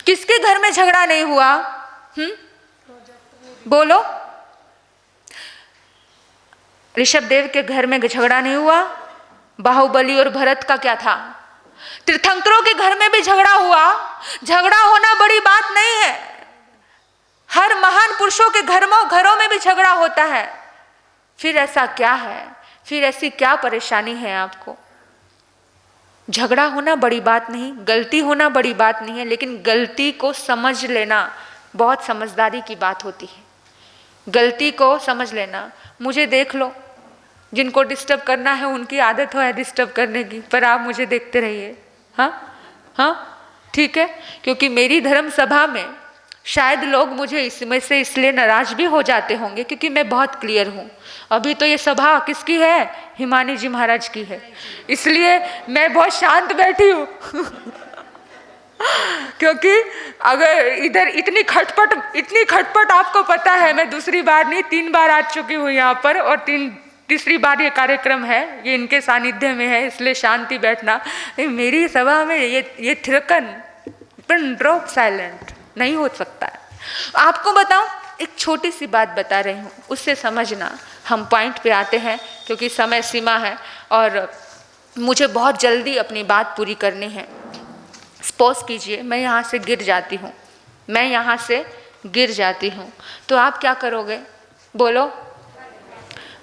किसके घर में झगड़ा नहीं हुआ, बोलो। ऋषभ देव के घर में झगड़ा नहीं हुआ, बाहुबली और भरत का क्या था, तीर्थंकरों के घर में भी झगड़ा हुआ। झगड़ा होना बड़ी बात नहीं है, हर महान पुरुषों के घरों में भी झगड़ा होता है। फिर ऐसा क्या है, फिर ऐसी क्या परेशानी है आपको। झगड़ा होना बड़ी बात नहीं, गलती होना बड़ी बात नहीं है, लेकिन गलती को समझ लेना बहुत समझदारी की बात होती है। गलती को समझ लेना। मुझे देख लो, जिनको डिस्टर्ब करना है उनकी आदत है डिस्टर्ब करने की, पर आप मुझे देखते रहिए। हाँ ठीक है, क्योंकि मेरी धर्म सभा में शायद लोग मुझे इसमें से इसलिए नाराज भी हो जाते होंगे क्योंकि मैं बहुत क्लियर हूँ। अभी तो ये सभा किसकी है, हिमानी जी महाराज की है, इसलिए मैं बहुत शांत बैठी हूँ क्योंकि अगर इधर इतनी खटपट आपको पता है, मैं दूसरी बार नहीं 3 बार आ चुकी हूँ यहाँ पर, और तीसरी बार ये कार्यक्रम है, ये इनके सानिध्य में है, इसलिए शांति बैठना। मेरी सभा में ये थिरकन पिन ड्रॉप साइलेंट नहीं हो सकता है। आपको बताऊं, एक छोटी सी बात बता रही हूँ, उससे समझना। हम पॉइंट पे आते हैं क्योंकि समय सीमा है और मुझे बहुत जल्दी अपनी बात पूरी करनी है। सपोज कीजिए मैं यहाँ से गिर जाती हूँ, तो आप क्या करोगे, बोलो।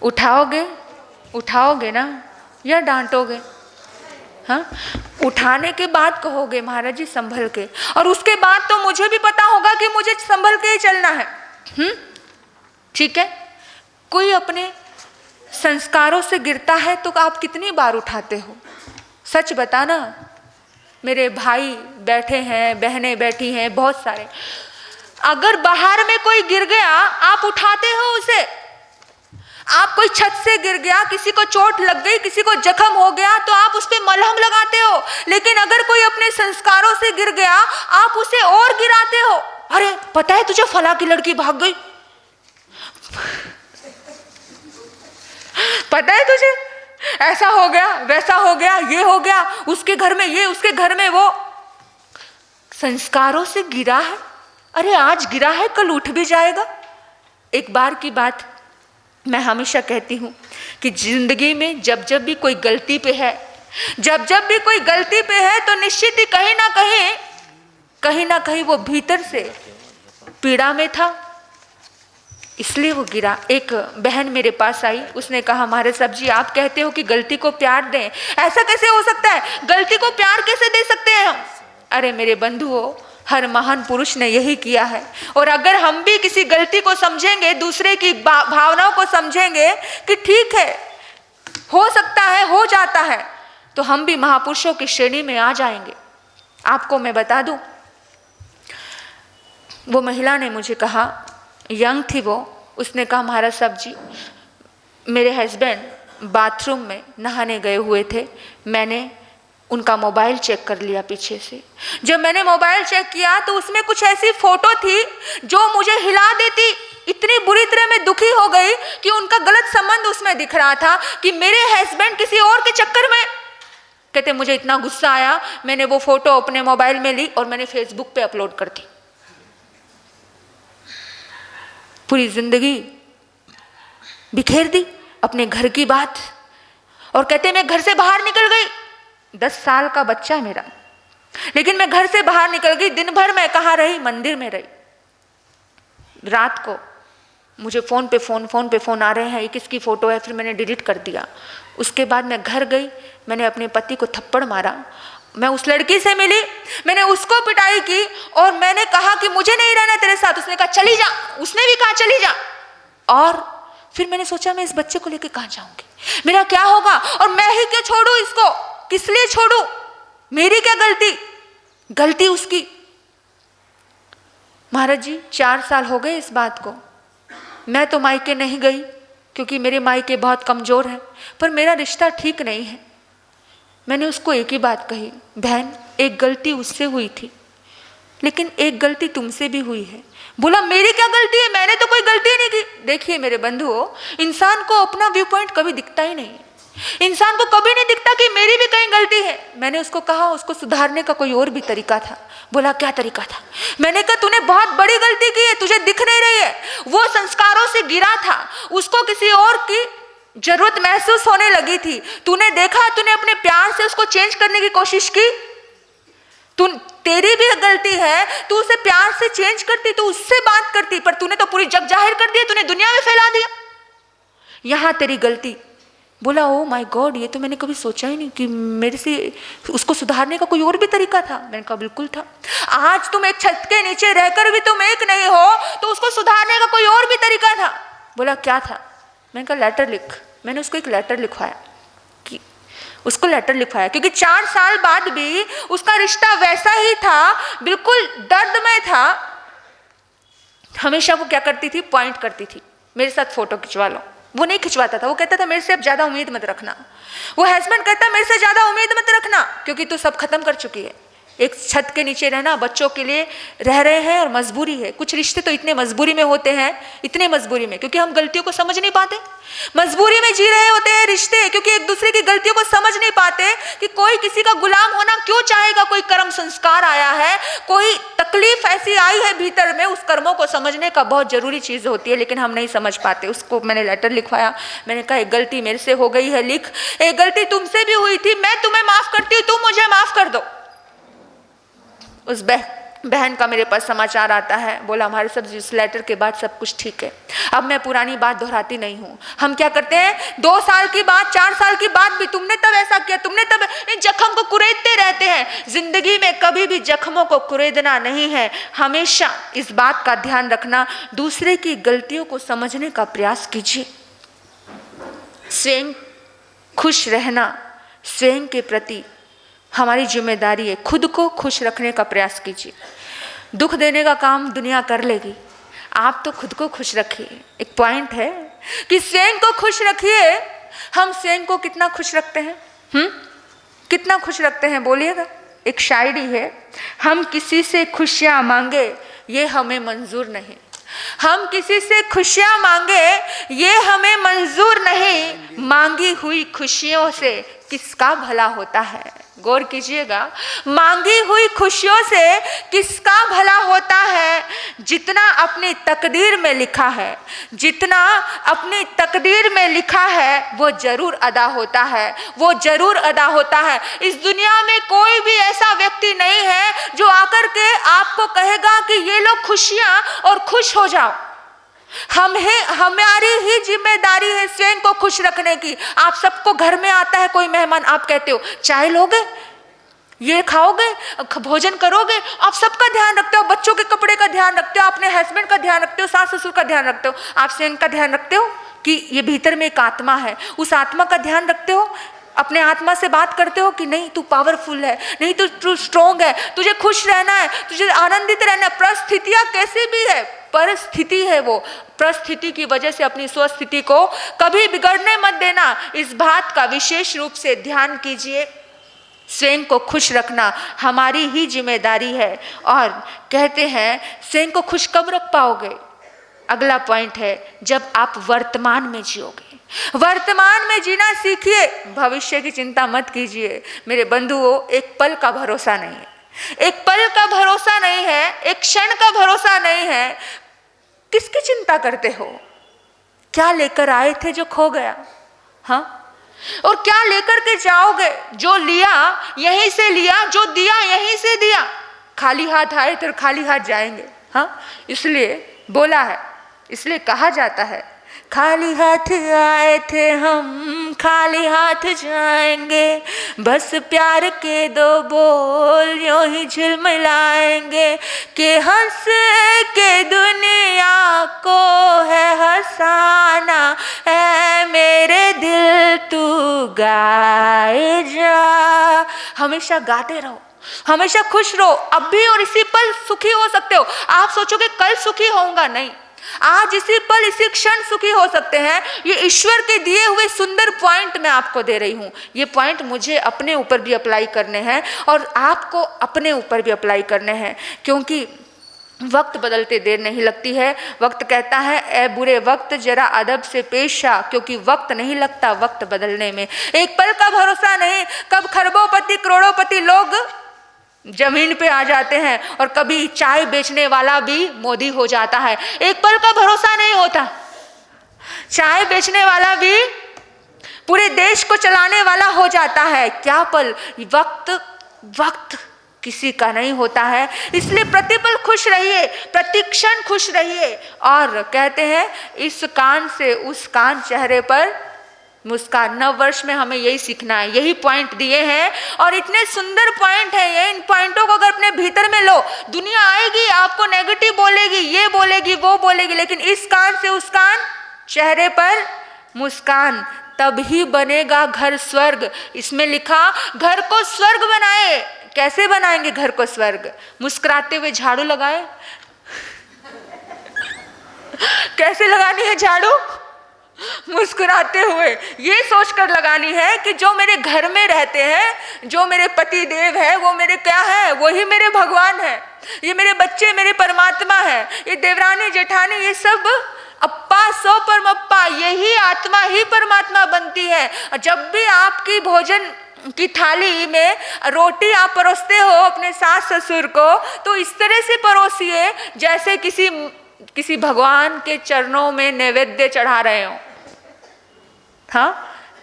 उठाओगे ना, या डांटोगे? हाँ, उठाने के बाद कहोगे महाराज जी संभल के, और उसके बाद तो मुझे भी पता होगा कि मुझे संभल के ही चलना है। ठीक है। कोई अपने संस्कारों से गिरता है तो आप कितनी बार उठाते हो, सच बताना। मेरे भाई बैठे हैं, बहनें बैठी हैं, बहुत सारे। अगर बाहर में कोई गिर गया आप उठाते हो उसे। आप कोई छत से गिर गया, किसी को चोट लग गई, किसी को जख्म हो गया, तो आप उस पर मलहम लगाते हो। लेकिन अगर कोई अपने संस्कारों से गिर गया आप उसे और गिराते हो। अरे पता है तुझे, फला की लड़की भाग गई, पता है तुझे, ऐसा हो गया, वैसा हो गया, ये हो गया, उसके घर में ये, उसके घर में वो। संस्कारों से गिरा है, अरे आज गिरा है कल उठ भी जाएगा। एक बार की बात मैं हमेशा कहती हूँ कि जिंदगी में जब जब भी कोई गलती पे है, तो निश्चित ही कहीं ना कहीं वो भीतर से पीड़ा में था, इसलिए वो गिरा। एक बहन मेरे पास आई, उसने कहा महाराज साहब जी आप कहते हो कि गलती को प्यार दें, ऐसा कैसे हो सकता है, गलती को प्यार कैसे दे सकते हैं हम? अरे मेरे बंधुओं, हर महान पुरुष ने यही किया है, और अगर हम भी किसी गलती को समझेंगे, दूसरे की भावनाओं को समझेंगे कि ठीक है हो सकता है, हो जाता है, तो हम भी महापुरुषों की श्रेणी में आ जाएंगे। आपको मैं बता दूं, वो महिला ने मुझे कहा, यंग थी वो, उसने कहा महाराज साहब जी मेरे हस्बैंड बाथरूम में नहाने गए हुए थे, मैंने उनका मोबाइल चेक कर लिया पीछे से। जब मैंने मोबाइल चेक किया तो उसमें कुछ ऐसी फोटो थी जो मुझे हिला देती। इतनी बुरी तरह मैं दुखी हो गई कि उनका गलत संबंध उसमें दिख रहा था कि मेरे हस्बैंड किसी और के चक्कर में। कहते मुझे इतना गुस्सा आया, मैंने वो फोटो अपने मोबाइल में ली और मैंने फेसबुक पे अपलोड कर दी। पूरी जिंदगी बिखेर दी, अपने घर की बात। और कहते मैं घर से बाहर निकल गई, 10 साल का बच्चा मेरा, लेकिन मैं घर से बाहर निकल गई। दिन भर मैं कहाँ रही? मंदिर में रही। रात को मुझे फोन पे फोन आ रहे हैं, ये किसकी फोटो है, फिर मैंने डिलीट कर दिया। उसके बाद मैं घर गई, मैंने अपने पति को थप्पड़ मारा। मैं उस लड़की से मिली, मैंने उसको पिटाई की और मैंने कहा कि मुझे नहीं रहना तेरे साथ। उसने कहा चली जा, उसने भी कहा चली जा। और फिर मैंने सोचा मैं इस बच्चे को लेकर कहाँ जाऊंगी, मेरा क्या होगा, और मैं ही क्यों छोड़ू इसको, किस लिए छोड़ू, मेरी क्या गलती, गलती उसकी। महाराज जी 4 साल हो गए इस बात को। मैं तो मायके नहीं गई क्योंकि मेरे मायके बहुत कमजोर हैं, पर मेरा रिश्ता ठीक नहीं है। मैंने उसको एक ही बात कही, बहन एक गलती उससे हुई थी लेकिन एक गलती तुमसे भी हुई है। बोला मेरी क्या गलती है, मैंने तो कोई गलती नहीं की। देखिए मेरे बंधुओं, इंसान को अपना व्यू पॉइंट कभी दिखता ही नहीं है। इंसान को कभी नहीं दिखता कि मेरी भी कहीं गलती है। मैंने उसको कहा उसको सुधारने का कोई और भी तरीका था। बोला क्या तरीका था? मैंने कहा तूने बहुत बड़ी गलती की है, तुझे दिख नहीं रही है। वो संस्कारों से गिरा था, उसको किसी और की जरूरत महसूस होने लगी थी। तूने देखा, तूने अपने प्यार से उसको चेंज करने की कोशिश की। तेरी भी गलती है, तू उसे प्यार से चेंज करती, तू उससे बात करती, पर तूने तो पूरी जग जाहिर कर दिया, तूने दुनिया में फैला दिया, यहां तेरी गलती। बोला ओ माय गॉड, ये तो मैंने कभी सोचा ही नहीं कि मेरे से उसको सुधारने का कोई और भी तरीका था। मैंने कहा बिल्कुल था। आज तुम एक छत के नीचे रहकर भी तुम एक नहीं हो, तो उसको सुधारने का कोई और भी तरीका था। बोला क्या था? मैंने कहा लेटर लिख। मैंने उसको एक लेटर लिखवाया, उसको लेटर लिखवाया क्योंकि 4 साल बाद भी उसका रिश्ता वैसा ही था, बिल्कुल दर्दमय था। हमेशा वो क्या करती थी, पॉइंट करती थी मेरे साथ फोटो खिंचवा लो। वो नहीं खिंचवाता था, वो कहता था मेरे से अब ज्यादा उम्मीद मत रखना। वो हस्बैंड कहता मेरे से ज्यादा उम्मीद मत रखना क्योंकि तू सब खत्म कर चुकी है। एक छत के नीचे रहना, बच्चों के लिए रह रहे हैं और मजबूरी है। कुछ रिश्ते तो इतने मजबूरी में होते हैं, इतने मजबूरी में क्योंकि हम गलतियों को समझ नहीं पाते, मजबूरी में जी रहे होते हैं रिश्ते क्योंकि एक दूसरे की गलतियों को समझ नहीं पाते कि कोई किसी का गुलाम होना क्यों चाहेगा। कोई कर्म संस्कार आया है, कोई तकलीफ ऐसी आई है भीतर में, उस कर्मों को समझने का बहुत जरूरी चीज होती है, लेकिन हम नहीं समझ पाते। उसको मैंने लेटर लिखवाया, मैंने कहा एक गलती मेरे से हो गई है, लिख, एक गलती तुमसे भी हुई थी, मैं तुम्हें माफ करती हूँ, तुम मुझे माफ कर दो। उस बहन का मेरे पास समाचार आता है, बोला हमारे सब इस लेटर के बाद सब कुछ ठीक है, अब मैं पुरानी बात दोहराती नहीं हूँ। हम क्या करते हैं, 2 साल की बात, 4 साल की बात भी तुमने तब ऐसा किया, तुमने तब, इन जख्म को कुरेदते रहते हैं। जिंदगी में कभी भी जख्मों को कुरेदना नहीं है। हमेशा इस बात का ध्यान रखना, दूसरे की गलतियों को समझने का प्रयास कीजिए। स्वयं खुश रहना स्वयं के प्रति हमारी जिम्मेदारी है। खुद को खुश रखने का प्रयास कीजिए। दुख देने का काम दुनिया कर लेगी, आप तो खुद को खुश रखिए। एक पॉइंट है कि स्वयं को खुश रखिए। हम स्वयं को कितना खुश रखते हैं? कितना खुश रखते हैं बोलिएगा। एक शायरी है, हम किसी से खुशियां मांगे ये हमें मंजूर नहीं, हम किसी से खुशियां मांगे ये हमें मंजूर नहीं, मांगी हुई खुशियों से किसका भला होता है। गौर कीजिएगा, मांगी हुई खुशियों से किसका भला होता है। जितना अपनी तकदीर में लिखा है, जितना अपनी तकदीर में लिखा है वो जरूर अदा होता है, वो जरूर अदा होता है। इस दुनिया में कोई भी ऐसा व्यक्ति नहीं है जो आकर के आपको कहेगा कि ये लो खुशियां और खुश हो जाओ। हमारी ही जिम्मेदारी है स्वयं को खुश रखने की। आप सबको घर में आता है कोई मेहमान, आप कहते हो चाय लोगे, ये खाओगे, भोजन करोगे, आप सबका ध्यान रखते हो, बच्चों के कपड़े का ध्यान रखते हो, अपने हस्बैंड का ध्यान रखते हो, सास ससुर का ध्यान रखते हो, आप स्वयं का ध्यान रखते हो कि ये भीतर में एक आत्मा है, उस आत्मा का ध्यान रखते हो। अपने आत्मा से बात करते हो कि नहीं तू पावरफुल है, नहीं तू स्ट्रोंग है, तुझे खुश रहना है, तुझे आनंदित रहना है। परिस्थितियां कैसी भी है, परिस्थिति है वो, परिस्थिति की वजह से अपनी स्वस्थिति को कभी बिगड़ने मत देना। इस बात का विशेष रूप से ध्यान कीजिए। स्वयं को खुश रखना हमारी ही जिम्मेदारी है। और कहते हैं स्वयं को खुश कब रख पाओगे? अगला पॉइंट है, जब आप वर्तमान में जियोगे। वर्तमान में जीना सीखिए, भविष्य की चिंता मत कीजिए। मेरे बंधुओं, एक पल का भरोसा नहीं है, एक पल का भरोसा नहीं है, एक क्षण का भरोसा नहीं है। किसकी चिंता करते हो? क्या लेकर आए थे जो खो गया? हाँ, और क्या लेकर के जाओगे? जो लिया यहीं से लिया, जो दिया यहीं से दिया। खाली हाथ आए तो खाली हाथ जाएंगे। हाँ, इसलिए बोला है, इसलिए कहा जाता है, खाली हाथ आए थे हम खाली हाथ जाएंगे, बस प्यार के दो बोल यूं ही झिलमिलाएंगे, कि हंस के दुनिया को है हंसाना, ऐ मेरे दिल तू गाए जा। हमेशा गाते रहो, हमेशा खुश रहो। अब भी और इसी पल सुखी हो सकते हो। आप सोचोगे कल सुखी होऊंगा, नहीं, आज इसी पल इसी क्षण सुखी हो सकते हैं। ये ईश्वर के दिए हुए सुंदर पॉइंट मैं आपको दे रही हूं। ये पॉइंट मुझे अपने ऊपर भी अप्लाई करने हैं और आपको अपने ऊपर भी अप्लाई करने हैं, क्योंकि वक्त बदलते देर नहीं लगती है। वक्त कहता है, ए बुरे वक्त जरा अदब से पेश आ, क्योंकि वक्त नहीं लगता वक्त बदलने में। एक पल का भरोसा नहीं, कब खरबोपति करोड़ोपति लोग जमीन पे आ जाते हैं और कभी चाय बेचने वाला भी मोदी हो जाता है। एक पल का भरोसा नहीं होता। चाय बेचने वाला भी पूरे देश को चलाने वाला हो जाता है। क्या पल? वक्त किसी का नहीं होता है। इसलिए प्रतिपल खुश रहिए, प्रतिक्षण खुश रहिए। और कहते हैं, इस कान से उस कान, चेहरे पर मुस्कान। नव वर्ष में हमें यही सीखना है, यही पॉइंट दिए हैं और इतने सुंदर पॉइंट है ये। इन पॉइंटों को अगर अपने भीतर में लो, दुनिया आएगी आपको नेगेटिव बोलेगी, ये बोलेगी वो बोलेगी, लेकिन इस कान से उस कान, चेहरे पर मुस्कान, तभी बनेगा घर स्वर्ग। इसमें लिखा, घर को स्वर्ग बनाए। कैसे बनाएंगे घर को स्वर्ग? मुस्कुराते हुए झाड़ू लगाए। कैसे लगानी है झाड़ू? मुस्कुराते हुए। ये सोचकर लगानी है कि जो मेरे घर में रहते हैं, जो मेरे पति देव है, वो मेरे क्या है? वही मेरे भगवान है। ये मेरे बच्चे मेरे परमात्मा है। ये देवरानी जेठानी, ये सब अप्पा सो परमप्पा, यही आत्मा ही परमात्मा बनती है। जब भी आपकी भोजन की थाली में रोटी आप परोसते हो अपने सास ससुर को, तो इस तरह से परोसिए जैसे किसी भगवान के चरणों में नैवेद्य चढ़ा रहे हो। हाँ,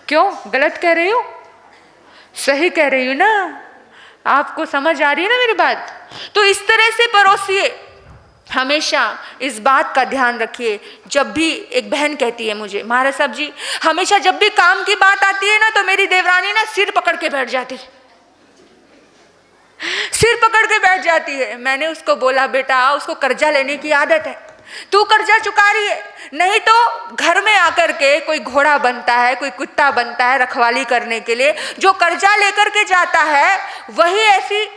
क्यों? गलत कह रही हूँ? सही कह रही हूँ ना? आपको समझ आ रही है ना मेरी बात? तो इस तरह से परोसिए। हमेशा इस बात का ध्यान रखिए। जब भी एक बहन कहती है मुझे, महाराज साहब जी, हमेशा जब भी काम की बात आती है ना, तो मेरी देवरानी ना सिर पकड़ के बैठ जाती है, सिर पकड़ के बैठ जाती है। मैंने उसको बोला, बेटा उसको कर्जा लेने की आदत है, तू कर्जा चुका रही है, नहीं तो घर में आकर के कोई घोड़ा बनता है, कोई कुत्ता बनता है रखवाली करने के लिए। जो कर्जा लेकर के जाता है वही ऐसी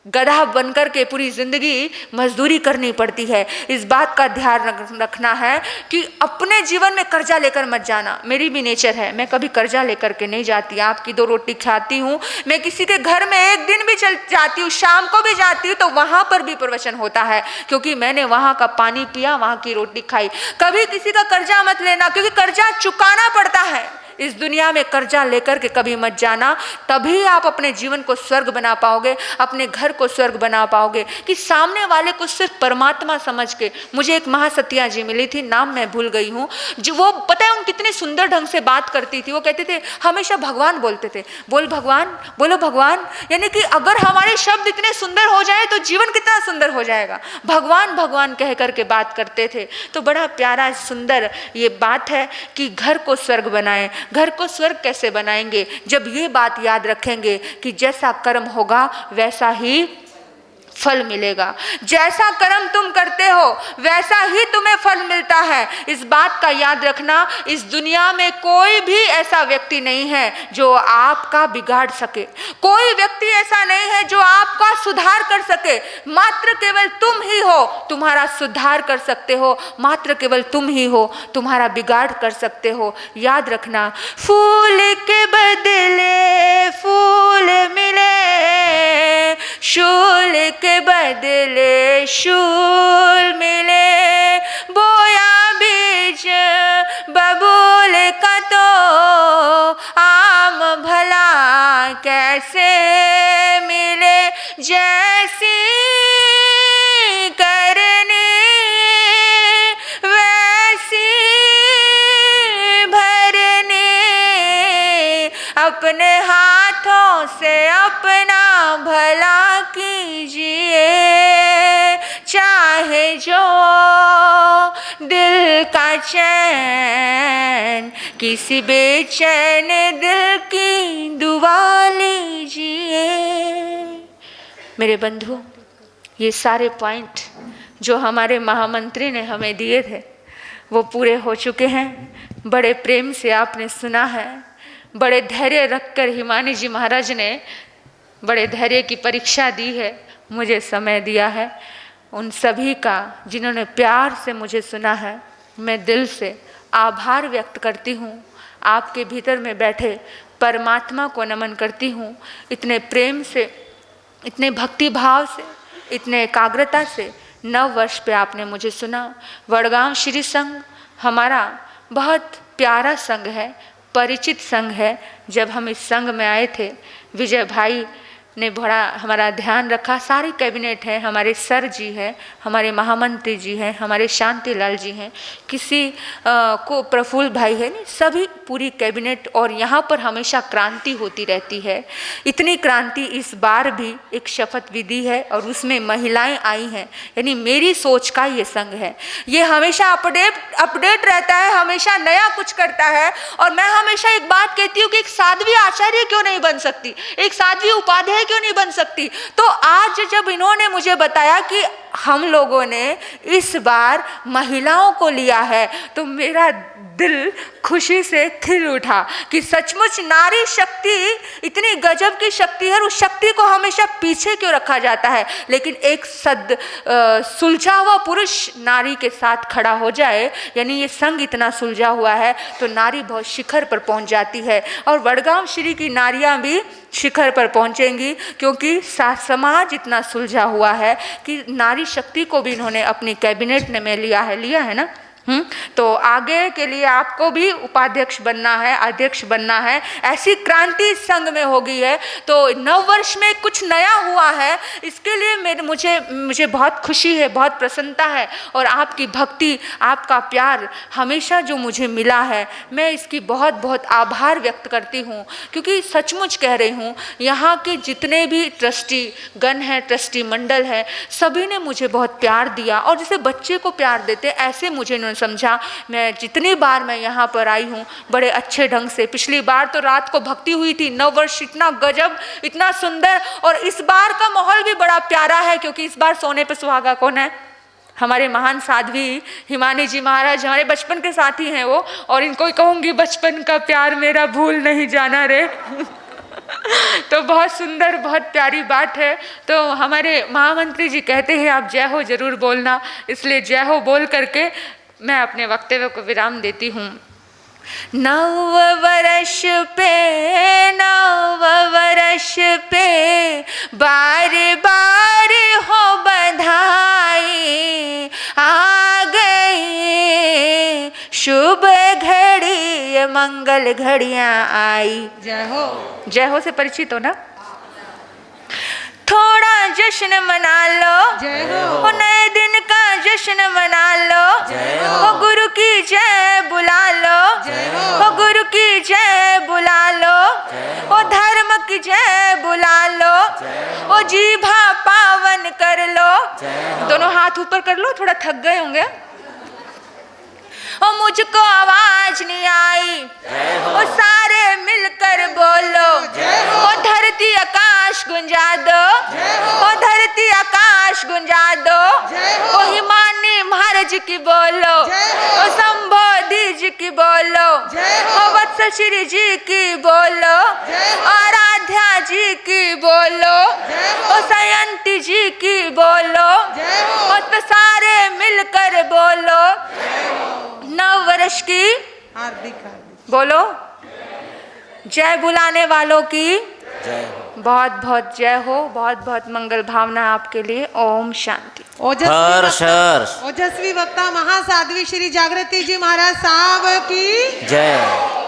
गधा बनकर के पूरी जिंदगी मजदूरी करनी पड़ती है। इस बात का ध्यान रखना है कि अपने जीवन में कर्जा लेकर मत जाना। मेरी भी नेचर है, मैं कभी कर्जा लेकर के नहीं जाती। आपकी 2 रोटी खाती हूँ, मैं किसी के घर में एक दिन भी चल जाती हूँ, शाम को भी जाती हूँ, तो वहाँ पर भी प्रवचन होता है, क्योंकि मैंने वहाँ का पानी पिया, वहाँ की रोटी खाई। कभी किसी का कर्जा मत लेना, क्योंकि कर्जा चुकाना पड़ता है। इस दुनिया में कर्जा लेकर के कभी मत जाना, तभी आप अपने जीवन को स्वर्ग बना पाओगे, अपने घर को स्वर्ग बना पाओगे। कि सामने वाले को सिर्फ परमात्मा समझ के। मुझे एक महासतिया जी मिली थी, नाम मैं भूल गई हूँ, जो वो पता है उन कितने सुंदर ढंग से बात करती थी। वो कहते थे, हमेशा भगवान बोलते थे, बोल भगवान, बोलो भगवान। यानी कि अगर हमारे शब्द इतने सुंदर हो जाए तो जीवन कितना सुंदर हो जाएगा। भगवान भगवान कह करके बात करते थे। तो बड़ा प्यारा सुंदर ये बात है कि घर को स्वर्ग बनाएं। घर को स्वर्ग कैसे बनाएंगे? जब ये बात याद रखेंगे कि जैसा कर्म होगा वैसा ही फल मिलेगा। जैसा कर्म तुम करते हो वैसा ही तुम्हें फल मिलता है। इस बात का याद रखना। इस दुनिया में कोई भी ऐसा व्यक्ति नहीं है जो आपका बिगाड़ सके, कोई व्यक्ति ऐसा नहीं है जो आपका सुधार कर सके। मात्र केवल तुम ही हो तुम्हारा सुधार कर सकते हो, मात्र केवल तुम ही हो तुम्हारा बिगाड़ कर सकते हो। याद रखना, फूल के बदले फूल मिले शूल के बदले शूल मिले, बोया बीज बबूल का तो आम भला कैसे मिले, जैसी करनी वैसी भरनी, अपने हाथों से अपना भला कीजिए, चाहे जो दिल का चैन किसी बेचैन दिल की दुआ लीजिए। मेरे बंधुओं, ये सारे पॉइंट जो हमारे महामंत्री ने हमें दिए थे वो पूरे हो चुके हैं। बड़े प्रेम से आपने सुना है, बड़े धैर्य रखकर हिमानी जी महाराज ने बड़े धैर्य की परीक्षा दी है, मुझे समय दिया है। उन सभी का जिन्होंने प्यार से मुझे सुना है, मैं दिल से आभार व्यक्त करती हूँ। आपके भीतर में बैठे परमात्मा को नमन करती हूँ। इतने प्रेम से, इतने भक्ति भाव से, इतने एकाग्रता से 9 वर्ष पे आपने मुझे सुना। वडगांव श्री संघ हमारा बहुत प्यारा संघ है, परिचित संघ है। जब हम इस संघ में आए थे, विजय भाई ने बड़ा हमारा ध्यान रखा। सारी कैबिनेट है, हमारे सर जी हैं, हमारे महामंत्री जी हैं, हमारे शांतिलाल जी हैं, किसी को प्रफुल्ल भाई है नहीं, सभी पूरी कैबिनेट। और यहाँ पर हमेशा क्रांति होती रहती है। इतनी क्रांति इस बार भी एक शपथ विधि है और उसमें महिलाएं आई हैं, यानी मेरी सोच का ये संघ है। ये हमेशा अपडेट रहता है, हमेशा नया कुछ करता है। और मैं हमेशा एक बात कहती हूँ कि एक साध्वी आचार्य क्यों नहीं बन सकती, एक साध्वी उपाध्याय क्यों नहीं बन सकती। तो आज जब इन्होंने मुझे बताया कि हम लोगों ने इस बार महिलाओं को लिया है, तो मेरा दिल खुशी से खिल उठा कि सचमुच नारी शक्ति इतनी गजब की शक्ति है। उस शक्ति को हमेशा पीछे क्यों रखा जाता है, लेकिन एक सुलझा हुआ पुरुष नारी के साथ खड़ा हो जाए, यानी ये संघ इतना सुलझा हुआ है, तो नारी बहुत शिखर पर पहुंच जाती है। और वडगांव श्री की नारियां भी शिखर पर पहुंचेंगी, क्योंकि समाज इतना सुलझा हुआ है कि नारी शक्ति को भी इन्होंने अपनी कैबिनेट में लिया है ना। तो आगे के लिए आपको भी उपाध्यक्ष बनना है, अध्यक्ष बनना है। ऐसी क्रांति इस संघ में हो गई है। तो 9 वर्ष में कुछ नया हुआ है, इसके लिए मुझे बहुत खुशी है, बहुत प्रसन्नता है। और आपकी भक्ति, आपका प्यार हमेशा जो मुझे मिला है, मैं इसकी बहुत बहुत आभार व्यक्त करती हूँ। क्योंकि सचमुच कह रही हूँ, यहाँ के जितने भी ट्रस्टी गण हैं, ट्रस्टी मंडल है, सभी ने मुझे बहुत प्यार दिया। और जैसे बच्चे को प्यार देते, ऐसे मुझे समझा। मैं जितनी बार मैं यहाँ पर आई हूँ, बड़े अच्छे ढंग से, पिछली बार तो रात को भक्ति हुई थी, 9 वर्ष इतना गजब, इतना सुंदर। और इस बार का माहौल भी बड़ा प्यारा है, क्योंकि इस बार सोने पे सुहागा कौन है? हमारे महान साध्वी हिमानी जी महाराज, हमारे बचपन के साथी हैं वो। और इनको कहूँगी, बचपन का प्यार मेरा भूल नहीं जाना रे। तो बहुत सुंदर, बहुत प्यारी बात है। तो हमारे महामंत्री जी कहते हैं आप जय हो जरूर बोलना, इसलिए जय हो बोल करके मैं अपने वक्तव्य को विराम देती हूँ। 9 वर्ष पे बार बार हो बधाई, आ गई शुभ घड़ी, मंगल घड़ियाँ आई। जय हो से परिचित हो ना? थोड़ा जश्न मना लो, वो नए दिन का जश्न मना लो, वो गुरु की जय बुला लो, वो गुरु की जय बुला लो, वो धर्म की जय बुला लो, वो जीभा पावन कर लो। दोनों हाथ ऊपर कर लो, थोड़ा थक गए होंगे। और मुझको आवाज नहीं आई, वो सारे मिलकर बोलो, वो धरती आकाश गुंजा दो, वो धरती आकाश गुंजा दो, वो हिमानी महाराज की बोलो, वो संबोधि जी की बोलो, वो वत्स श्री जी की बोलो, आराध्या जी की बोलो, वो सयंती जी की बोलो, और तो सारे मिलकर बोलो। 9 वर्ष की हार्दिक बोलो, जय बुलाने वालों की जय हो। बहुत बहुत जय हो, बहुत बहुत मंगल भावना आपके लिए। ओम शांति। ओजस्वी वक्ता महासाध्वी श्री जागृति जी महाराज साहब की जय।